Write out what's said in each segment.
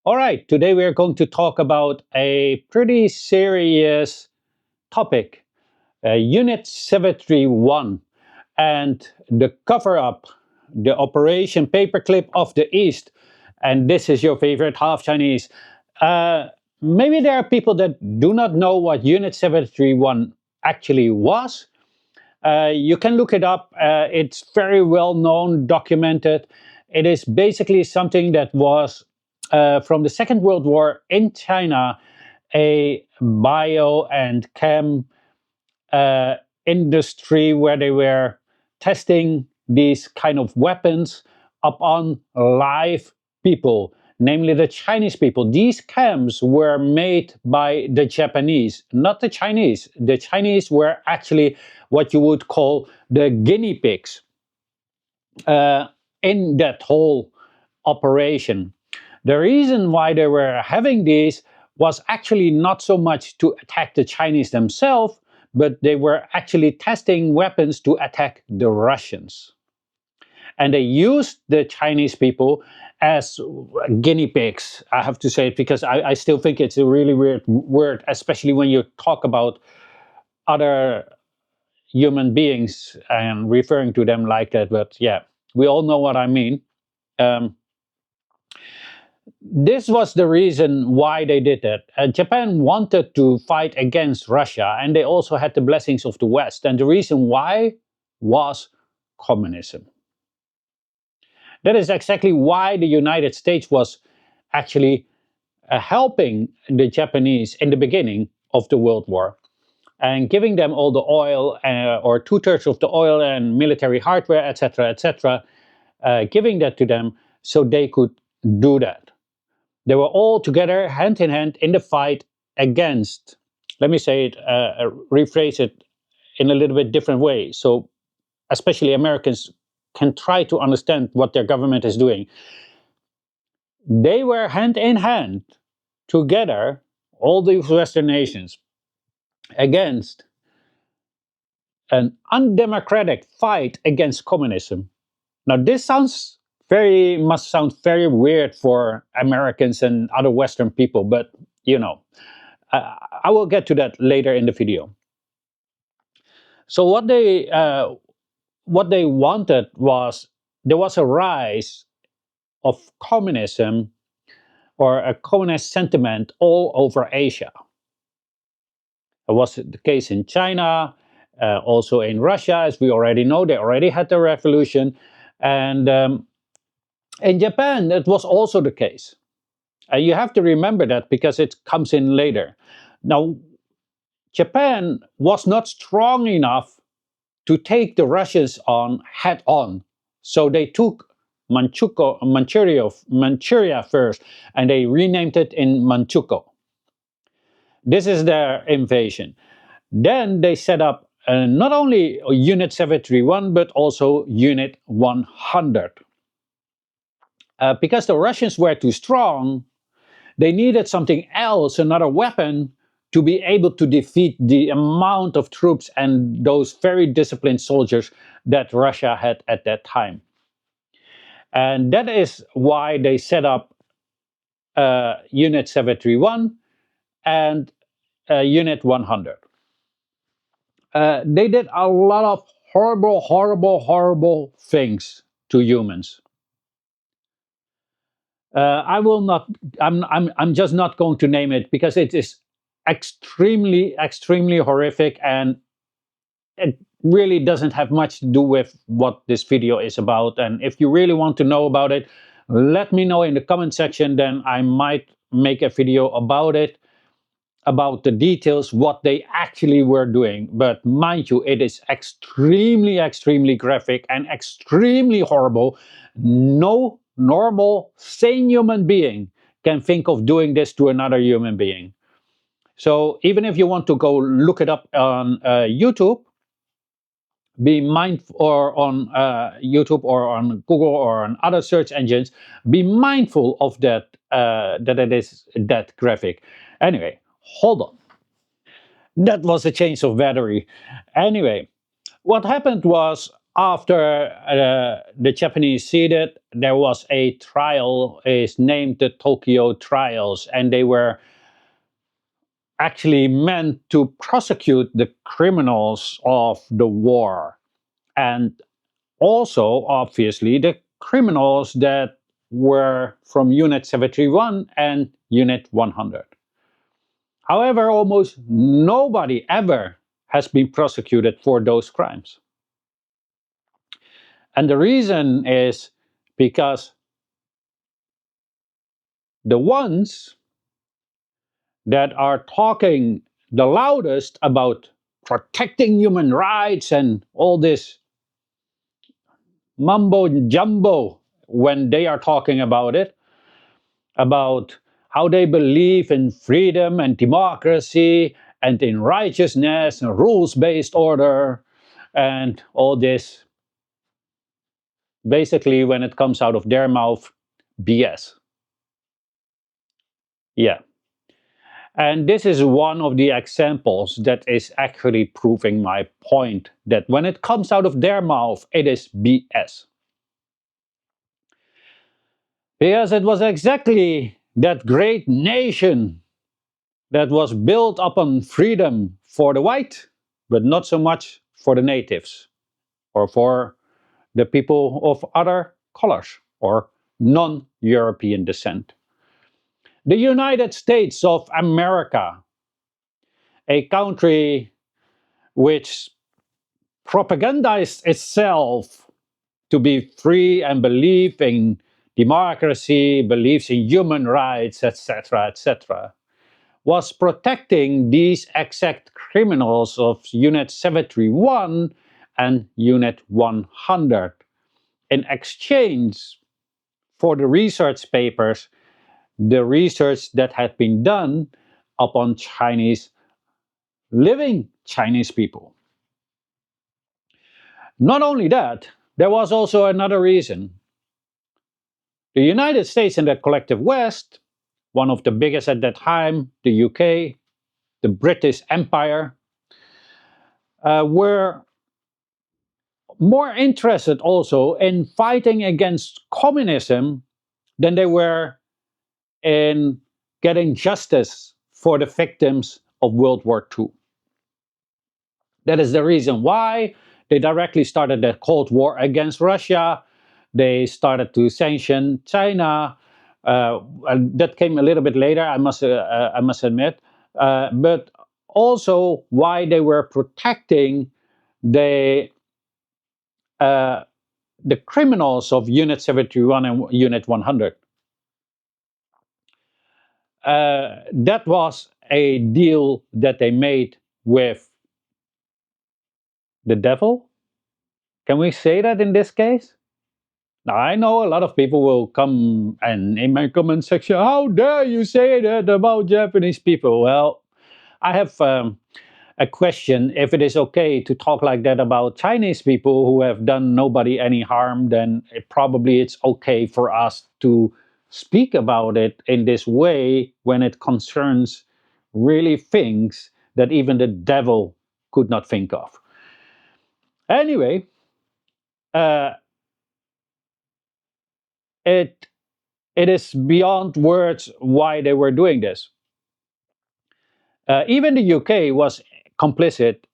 All right, today we are going to talk about a pretty serious topic, Unit 731 and the cover up, the Operation Paperclip of the East. And this is your favorite half Chinese. Uh, Maybe there are people that do not know what Unit 731 actually was. You can look it up. It's very well known, documented. It is basically something that was from the Second World War in China, a bio and chem uh, industry where they were testing these kind of weapons upon live people, namely the Chinese people. These camps were made by the Japanese, not the Chinese. The Chinese were actually what you would call the guinea pigs uh, in that whole operation. The reason why they were having these was actually not so much to attack the Chinese themselves, but they were actually testing weapons to attack the Russians. And they used the Chinese people as guinea pigs. I have to say it because I still think it's a really weird word, especially when you talk about other human beings and referring to them like that. But yeah, we all know what I mean. Um, this was the reason why they did that. Japan wanted to fight against Russia, and they also had the blessings of the West. And the reason why was communism. That is exactly why the United States was actually helping the Japanese in the beginning of the World War and giving them all the oil or 2/3 of the oil and military hardware, etc., etc., giving that to them so they could do that. They were all together, hand in hand, in the fight against. Let me say it, rephrase it in a little bit different way. So, especially Americans can try to understand what their government is doing. They were hand in hand together, all these Western nations, against an undemocratic fight against communism. Now, this must sound very weird for Americans and other Western people, but you know, I will get to that later in the video. So what they wanted was there was a rise of communism or a communist sentiment all over Asia. It was the case in China, also in Russia, as we already know. They already had the revolution, and in Japan, it was also the case. You have to remember that because it comes in later. Now, Japan was not strong enough to take the Russians on head on. So they took Manchuria first, and they renamed it in Manchukuo. This is their invasion. Then they set up not only Unit 731, but also Unit 100. Because the Russians were too strong, they needed something else, another weapon, to be able to defeat the amount of troops and those very disciplined soldiers that Russia had at that time. And that is why they set up Unit 731 and Unit 100. They did a lot of horrible, horrible, horrible things to humans. I will not. I'm just not going to name it because it is extremely, extremely horrific, and it really doesn't have much to do with what this video is about. And if you really want to know about it, let me know in the comment section. Then I might make a video about it, about the details, what they actually were doing. But mind you, it is extremely, extremely graphic and extremely horrible. No normal, sane human being can think of doing this to another human being. So even if you want to go look it up on YouTube, be mindful, or on YouTube or on Google or on other search engines, be mindful of that, that it is that graphic. Anyway, hold on. That was a change of battery. Anyway, what happened was after the Japanese ceded, there was a trial, is named the Tokyo Trials, and they were actually meant to prosecute the criminals of the war, and also, obviously, the criminals that were from Unit 731 and Unit 100. However, almost nobody ever has been prosecuted for those crimes. And the reason is because the ones that are talking the loudest about protecting human rights and all this mumbo jumbo when they are talking about it, about how they believe in freedom and democracy and in righteousness and rules-based order and all this, basically when it comes out of their mouth, BS. Yeah. And this is one of the examples that is actually proving my point, that when it comes out of their mouth, it is BS. Because it was exactly that great nation that was built upon freedom for the white, but not so much for the natives or for the people of other colors or non-European descent. The United States of America, a country which propagandized itself to be free and believe in democracy, believes in human rights, etc., etc., was protecting these exact criminals of Unit 731 and Unit 100 in exchange for the research papers, the research that had been done upon living Chinese people. Not only that, there was also another reason. The United States and the collective West, one of the biggest at that time, the UK, the British Empire, were more interested also in fighting against communism than they were in getting justice for the victims of World War II. That is the reason why they directly started the Cold War against Russia. They started to sanction China. And that came a little bit later, I must admit. But also why they were protecting the the criminals of Unit 71 and Unit 100. That was a deal that they made with the devil. Can we say that in this case? Now, I know a lot of people will come and in my comment section, how dare you say that about Japanese people? Well, I have a question. If it is okay to talk like that about Chinese people who have done nobody any harm, then probably it's okay for us to speak about it in this way when it concerns really things that even the devil could not think of. Anyway, uh, it it is beyond words why they were doing this. Even the UK was complicit.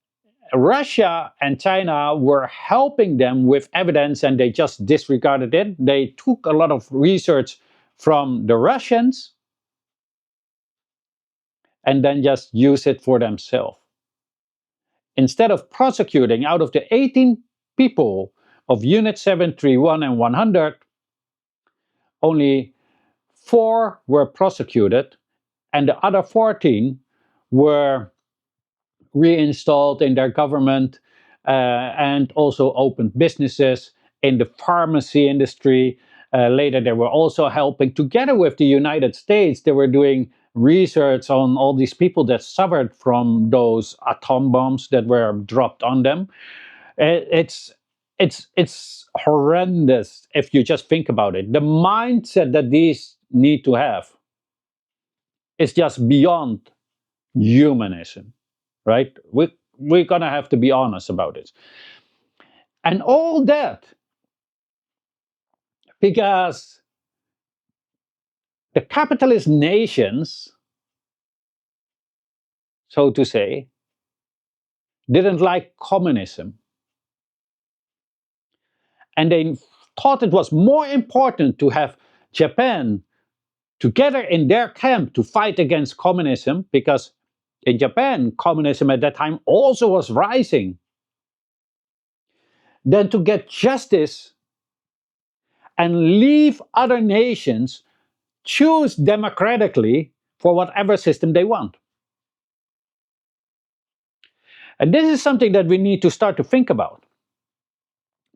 Russia and China were helping them with evidence and they just disregarded it. They took a lot of research from the Russians and then just used it for themselves. Instead of prosecuting, out of the 18 people of Unit 731 and 100, only 4 were prosecuted and the other 14 were reinstalled in their government and also opened businesses in the pharmacy industry. Later, they were also helping, together with the United States, they were doing research on all these people that suffered from those atom bombs that were dropped on them. It's horrendous if you just think about it. The mindset that these need to have is just beyond humanism, right? We're gonna have to be honest about it. And all that because the capitalist nations, so to say, didn't like communism. And they thought it was more important to have Japan together in their camp to fight against communism, because in Japan, communism at that time also was rising, than to get justice and leave other nations choose democratically for whatever system they want. And this is something that we need to start to think about.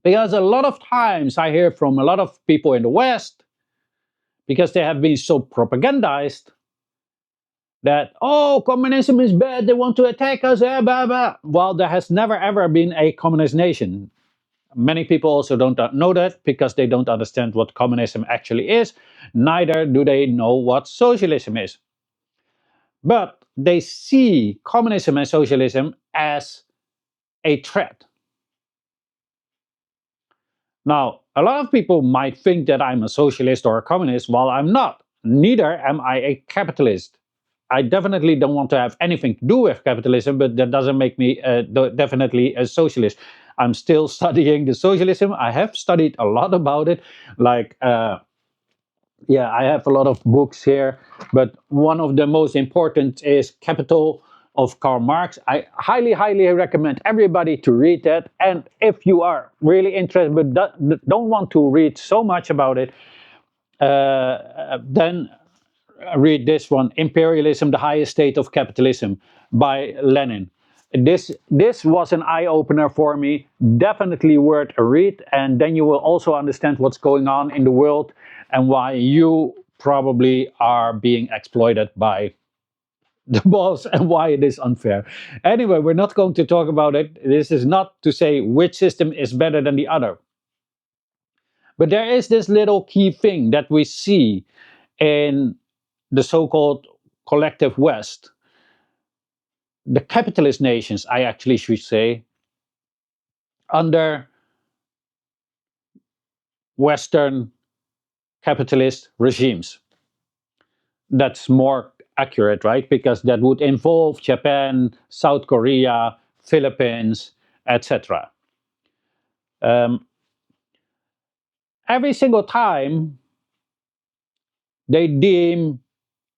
Because a lot of times I hear from a lot of people in the West, because they have been so propagandized, that, oh, communism is bad, they want to attack us, blah, blah. Well, there has never ever been a communist nation. Many people also don't know that because they don't understand what communism actually is, neither do they know what socialism is. But they see communism and socialism as a threat. Now, a lot of people might think that I'm a socialist or a communist. Well, I'm not. Neither am I a capitalist. I definitely don't want to have anything to do with capitalism, but that doesn't make me definitely a socialist. I'm still studying the socialism. I have studied a lot about it. Like, yeah, I have a lot of books here, but one of the most important is Capital of Karl Marx. I highly, highly recommend everybody to read that. And if you are really interested but don't want to read so much about it, then read this one, Imperialism, the Highest State of Capitalism by Lenin. This was an eye-opener for me, definitely worth a read, and then you will also understand what's going on in the world and why you probably are being exploited by the boss and why it is unfair. Anyway, we're not going to talk about it. This is not to say which system is better than the other. But there is this little key thing that we see in the so-called collective West, the capitalist nations, I actually should say, under Western capitalist regimes. That's more accurate, right? Because that would involve Japan, South Korea, Philippines, etc. Every single time they deem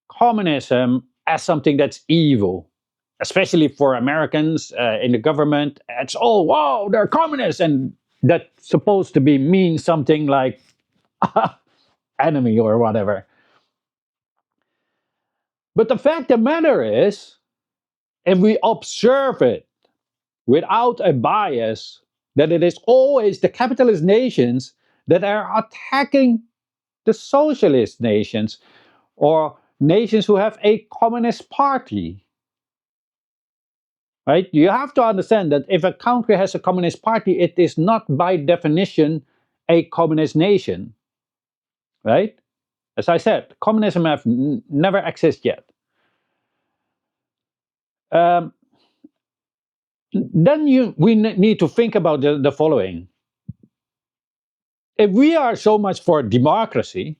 communism as something that's evil, especially for Americans in the government. It's all, wow, they're communists, and that's supposed to be mean something like enemy or whatever. But the fact of the matter is, if we observe it without a bias, that it is always the capitalist nations that are attacking the socialist nations or nations who have a communist party. Right? You have to understand that if a country has a communist party, it is not by definition a communist nation. Right? As I said, communism have never existed yet. Then we need to think about the following. If we are so much for democracy,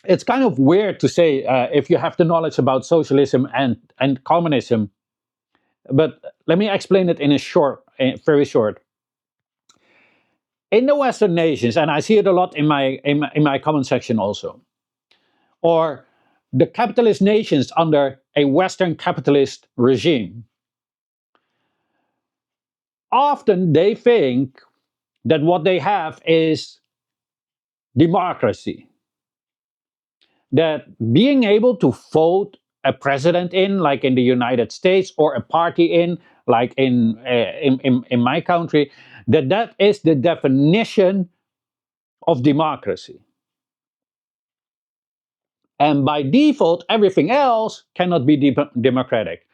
it's kind of weird to say if you have the knowledge about socialism and communism, but let me explain it in a very short. In the Western nations, and I see it a lot in my comment section also, or the capitalist nations under a Western capitalist regime, often they think that what they have is democracy. That being able to vote a president in, like in the United States, or a party in, like in my country, that is the definition of democracy. And by default, everything else cannot be democratic.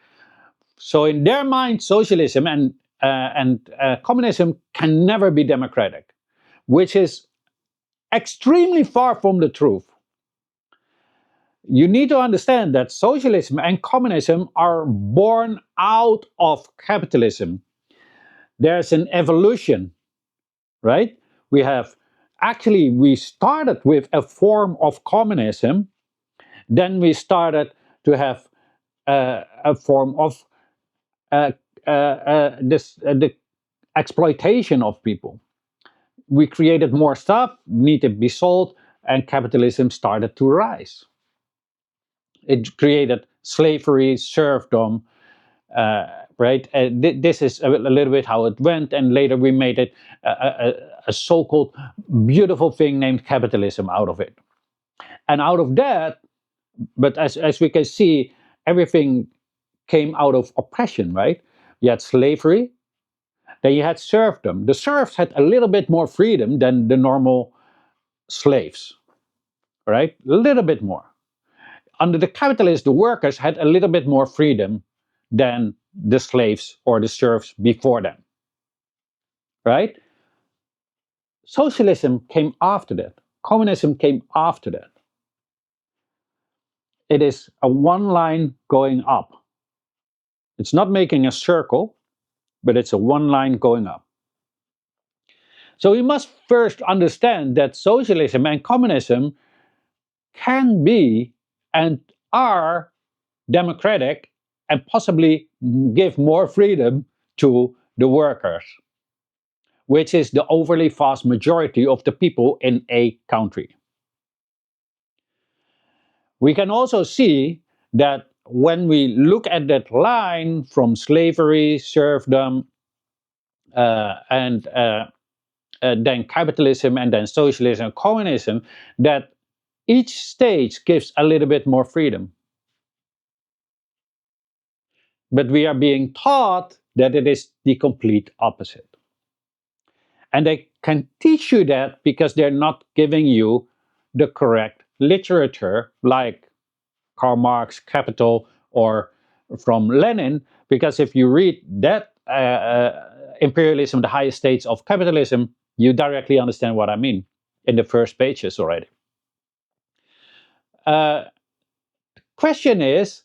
So in their mind, socialism and communism can never be democratic, which is extremely far from the truth. You need to understand that socialism and communism are born out of capitalism. There's an evolution, right? We started with a form of communism, then we started to have a form of the exploitation of people. We created more stuff, needed to be sold, and capitalism started to rise. It created slavery, serfdom, right? This is a little bit how it went, and later we made it a so-called beautiful thing named capitalism out of it. And out of that, but as we can see, everything came out of oppression, right? You had slavery, then you had serfdom. The serfs had a little bit more freedom than the normal slaves, right? A little bit more. Under the capitalists, the workers had a little bit more freedom than the slaves or the serfs before them, right? Socialism came after that. Communism came after that. It is a one line going up. It's not making a circle, but it's a one line going up. So we must first understand that socialism and communism can be and are democratic and possibly give more freedom to the workers, which is the overly vast majority of the people in a country. We can also see that when we look at that line from slavery, serfdom, and then capitalism, and then socialism and communism, that each stage gives a little bit more freedom. But we are being taught that it is the complete opposite. And they can teach you that because they're not giving you the correct literature, like Karl Marx, Capital, or from Lenin. Because if you read that Imperialism, the highest states of capitalism, you directly understand what I mean in the first pages already. Question is,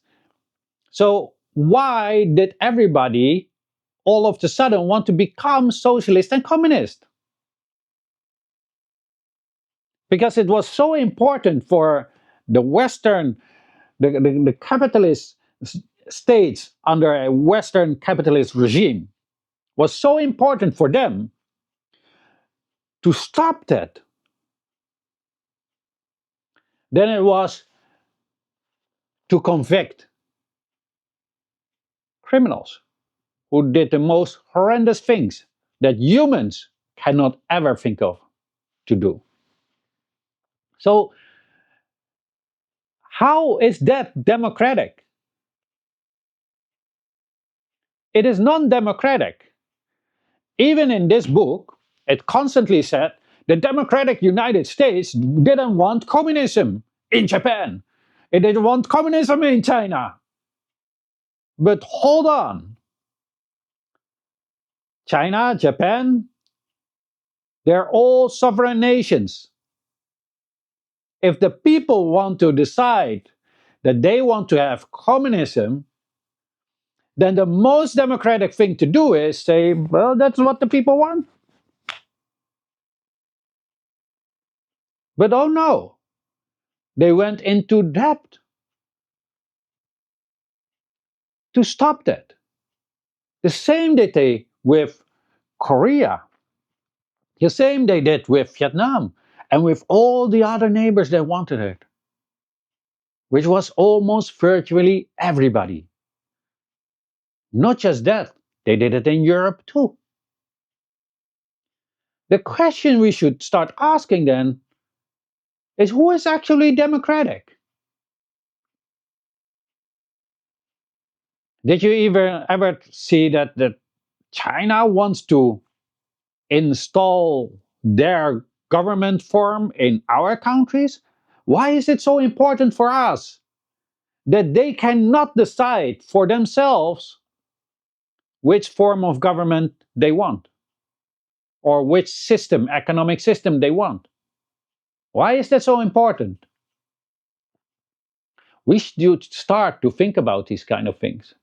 so why did everybody all of a sudden want to become socialist and communist? Because it was so important for the Western, the capitalist states under a Western capitalist regime, was so important for them to stop that. Then it was to convict criminals who did the most horrendous things that humans cannot ever think of to do. So, how is that democratic? It is non-democratic. Even in this book, it constantly said the democratic United States didn't want communism in Japan. It didn't want communism in China. But hold on. China, Japan, they're all sovereign nations. If the people want to decide that they want to have communism, then the most democratic thing to do is say, well, that's what the people want. But oh no, they went into debt to stop that. The same did they with Korea. The same they did with Vietnam and with all the other neighbors that wanted it, which was almost virtually everybody. Not just that, they did it in Europe too. The question we should start asking then is, who is actually democratic? Did you ever see that China wants to install their government form in our countries? Why is it so important for us that they cannot decide for themselves which form of government they want or which system, economic system they want? Why is that so important? We should start to think about these kind of things.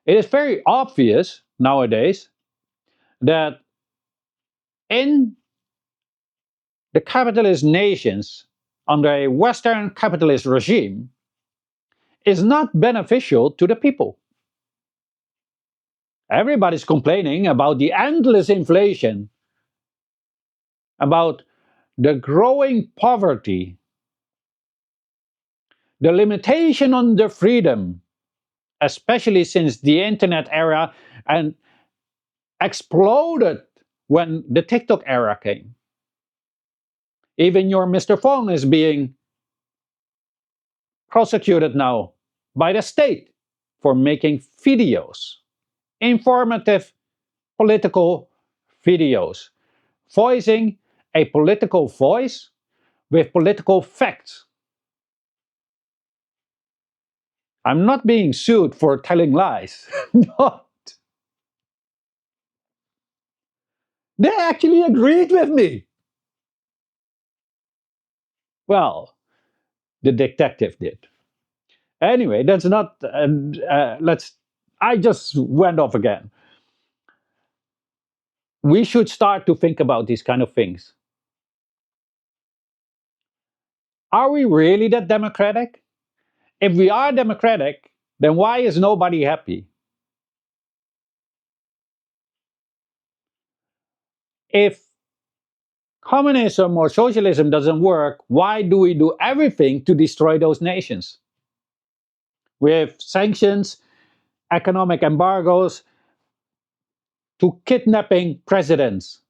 It is very obvious nowadays that in the capitalist nations under a Western capitalist regime is not beneficial to the people. Everybody's complaining about the endless inflation, about the growing poverty, the limitation on the freedom, especially since the internet era and exploded when the TikTok era came. Even your Mr. Fong is being prosecuted now by the state for making videos, informative political videos, voicing a political voice with political facts. I'm not being sued for telling lies. No. They actually agreed with me. Well, the detective did. Anyway, that's not. Let's. I just went off again. We should start to think about these kind of things. Are we really that democratic? If we are democratic, then why is nobody happy? If communism or socialism doesn't work, why do we do everything to destroy those nations? With sanctions, economic embargoes, to kidnapping presidents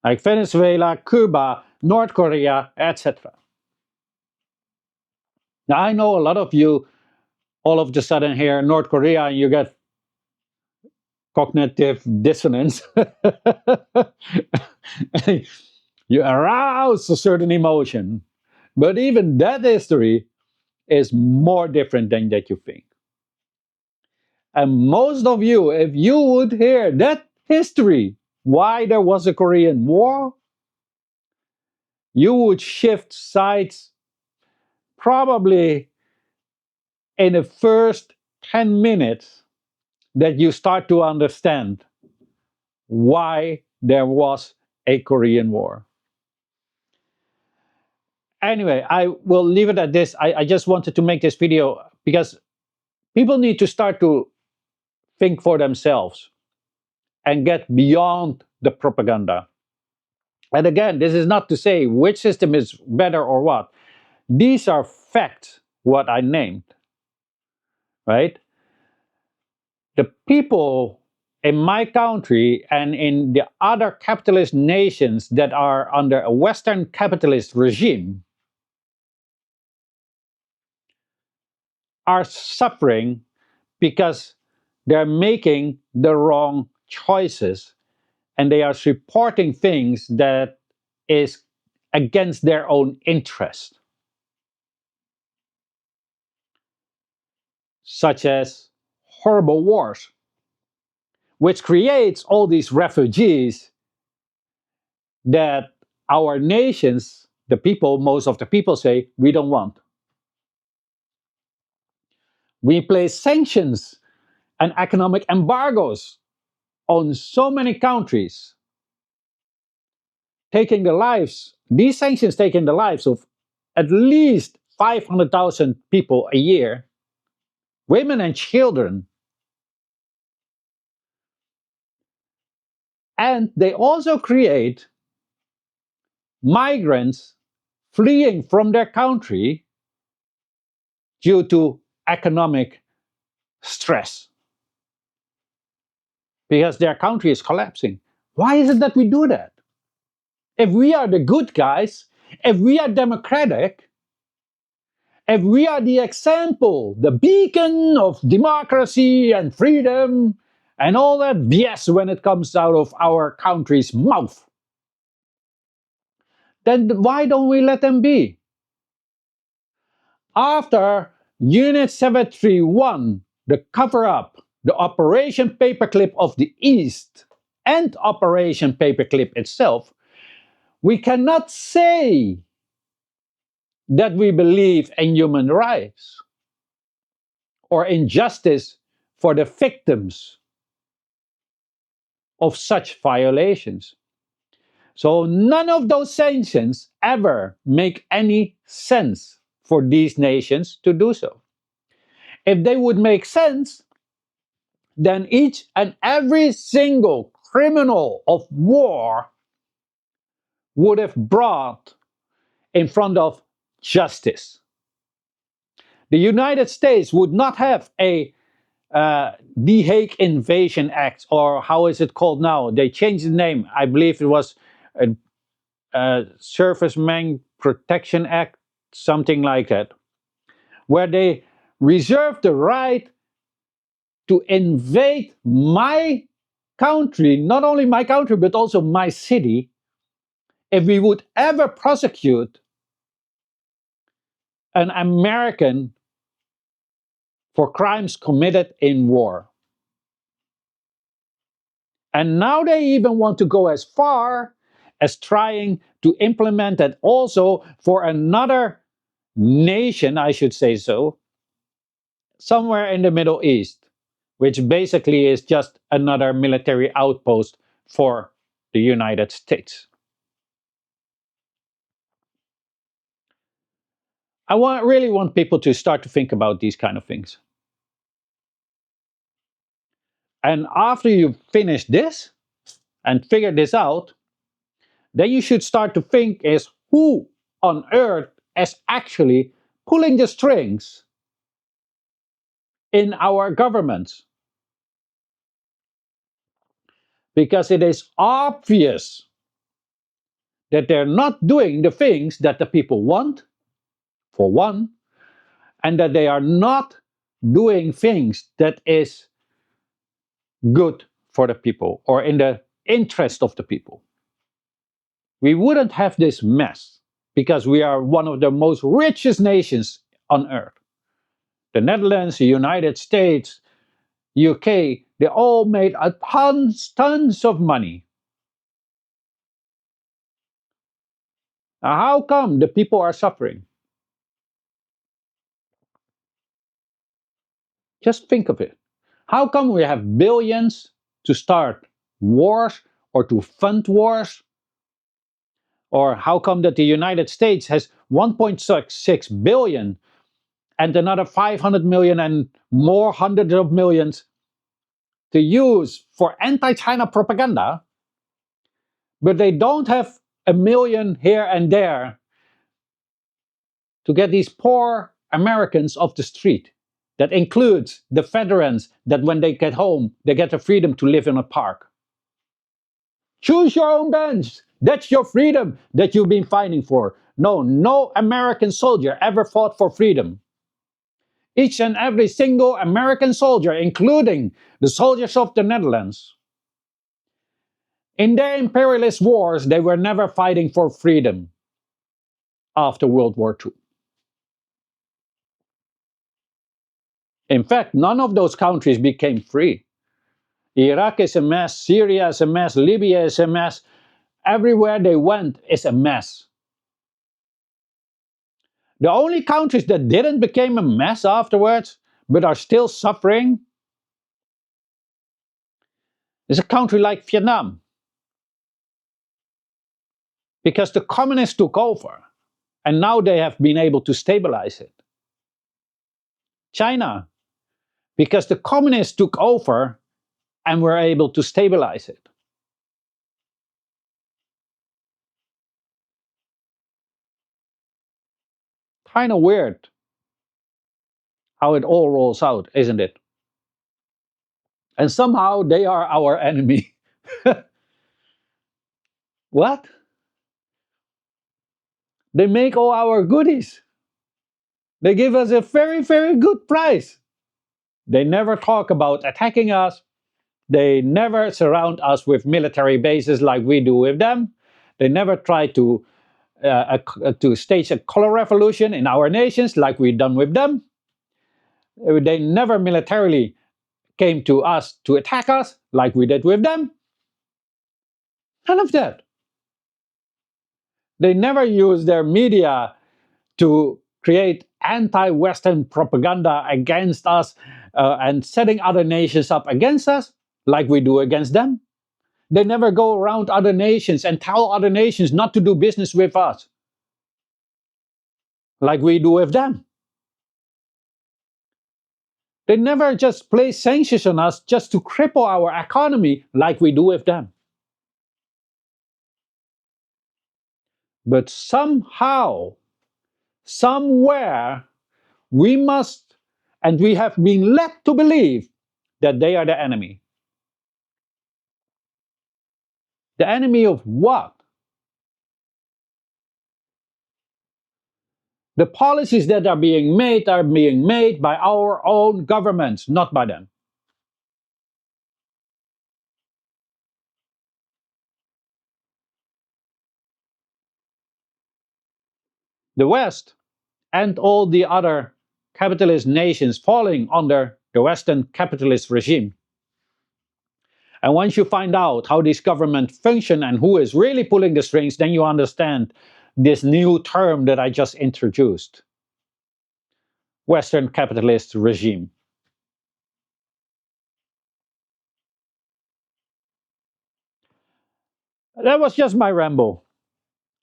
like Venezuela, Cuba, North Korea, etc. Now, I know a lot of you all of a sudden hear North Korea and you get cognitive dissonance. You arouse a certain emotion. But even that history is more different than that you think. And most of you, if you would hear that history, why there was a Korean War, you would shift sides probably in the first 10 minutes that you start to understand why there was a Korean War. Anyway, I will leave it at this. I just wanted to make this video because people need to start to think for themselves and get beyond the propaganda. And again, this is not to say which system is better or what. These are facts, what I named, right? The people in my country and in the other capitalist nations that are under a Western capitalist regime are suffering because they're making the wrong choices and they are supporting things that is against their own interest, such as horrible wars, which creates all these refugees that our nations, the people, most of the people say, we don't want. We place sanctions and economic embargoes on so many countries, taking the lives, these sanctions taking the lives of at least 500,000 people a year, women and children. And they also create migrants fleeing from their country due to economic stress because their country is collapsing. Why is it that we do that? If we are the good guys, if we are democratic, if we are the example, the beacon of democracy and freedom and all that BS when it comes out of our country's mouth, then why don't we let them be? After Unit 731, the cover-up, the Operation Paperclip of the East, and Operation Paperclip itself, we cannot say that we believe in human rights or in justice for the victims of such violations. So none of those sanctions ever make any sense for these nations to do so. If they would make sense, then each and every single criminal of war would have brought in front of justice. The United States would not have a The Hague Invasion Act, or how is it called now? They changed the name. I believe it was a Servicemen Protection Act, something like that, where they reserve the right to invade my country, not only my country, but also my city, if we would ever prosecute an American for crimes committed in war. And now they even want to go as far as trying to implement that also for another nation, I should say so, somewhere in the Middle East, which basically is just another military outpost for the United States. Really want people to start to think about these kind of things. And after you finish this and figure this out, then you should start to think is who on earth is actually pulling the strings in our governments. Because it is obvious that they're not doing the things that the people want, for one, and that they are not doing things that is good for the people or in the interest of the people. We wouldn't have this mess because we are one of the most richest nations on earth. The Netherlands, the United States, UK, they all made tons of money. Now, how come the people are suffering? Just think of it. How come we have billions to start wars or to fund wars? Or how come that the United States has 1.6 billion and another 500 million and more hundreds of millions to use for anti-China propaganda, but they don't have a million here and there to get these poor Americans off the street? That includes the veterans that when they get home, they get the freedom to live in a park. Choose your own bench. That's your freedom that you've been fighting for. No American soldier ever fought for freedom. Each and every single American soldier, including the soldiers of the Netherlands, in their imperialist wars, they were never fighting for freedom after World War II. In fact, none of those countries became free. Iraq is a mess, Syria is a mess, Libya is a mess. Everywhere they went is a mess. The only countries that didn't become a mess afterwards, but are still suffering, is a country like Vietnam. Because the communists took over, and now they have been able to stabilize it. China, because the communists took over and were able to stabilize it. Kind of weird how it all rolls out, isn't it? And somehow they are our enemy. What? They make all our goodies. They give us a very, very good price. They never talk about attacking us. They never surround us with military bases like we do with them. They never try to stage a color revolution in our nations like we've done with them. They never militarily came to us to attack us like we did with them. None of that. They never use their media to create anti-Western propaganda against us and setting other nations up against us like we do against them. They never go around other nations and tell other nations not to do business with us, like we do with them. They never just place sanctions on us just to cripple our economy like we do with them. But somehow, somewhere, we must, and we have been led to believe that they are the enemy. The enemy of what? The policies that are being made by our own governments, not by them. The West and all the other capitalist nations falling under the Western capitalist regime. And once you find out how these governments function and who is really pulling the strings, then you understand this new term that I just introduced. Western capitalist regime. That was just my ramble.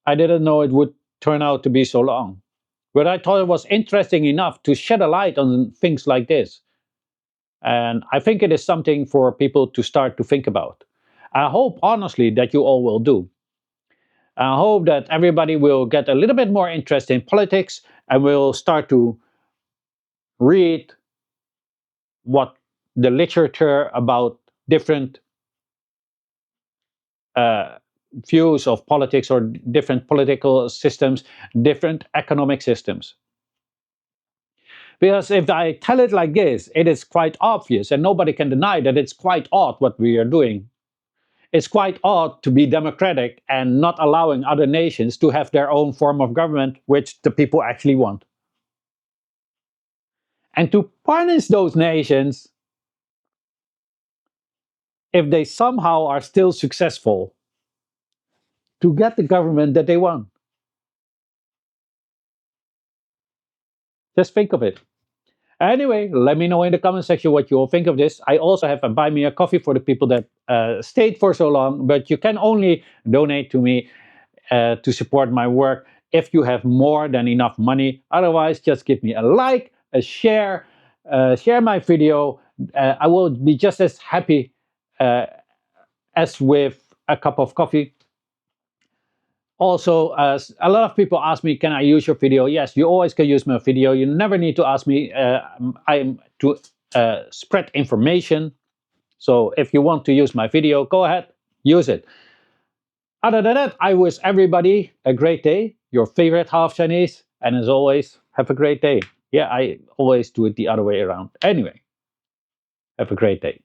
I didn't know it would turn out to be so long. But I thought it was interesting enough to shed a light on things like this. And I think it is something for people to start to think about. I hope, honestly, that you all will do. I hope that everybody will get a little bit more interest in politics and will start to read what the literature about different views of politics or different political systems, different economic systems. Because if I tell it like this, it is quite obvious, and nobody can deny that it's quite odd what we are doing. It's quite odd to be democratic and not allowing other nations to have their own form of government, which the people actually want. And to punish those nations if they somehow are still successful to get the government that they want. Just think of it. Anyway, let me know in the comment section what you all think of this. I also have a buy me a coffee for the people that stayed for so long, but you can only donate to me to support my work if you have more than enough money. Otherwise, just give me a like, a share, share my video. I will be just as happy as with a cup of coffee. Also, a lot of people ask me, can I use your video? Yes, you always can use my video. You never need to ask me. I'm to spread information. So if you want to use my video, go ahead, use it. Other than that, I wish everybody a great day, your favorite half Chinese, and as always, have a great day. Yeah, I always do it the other way around. Anyway, have a great day.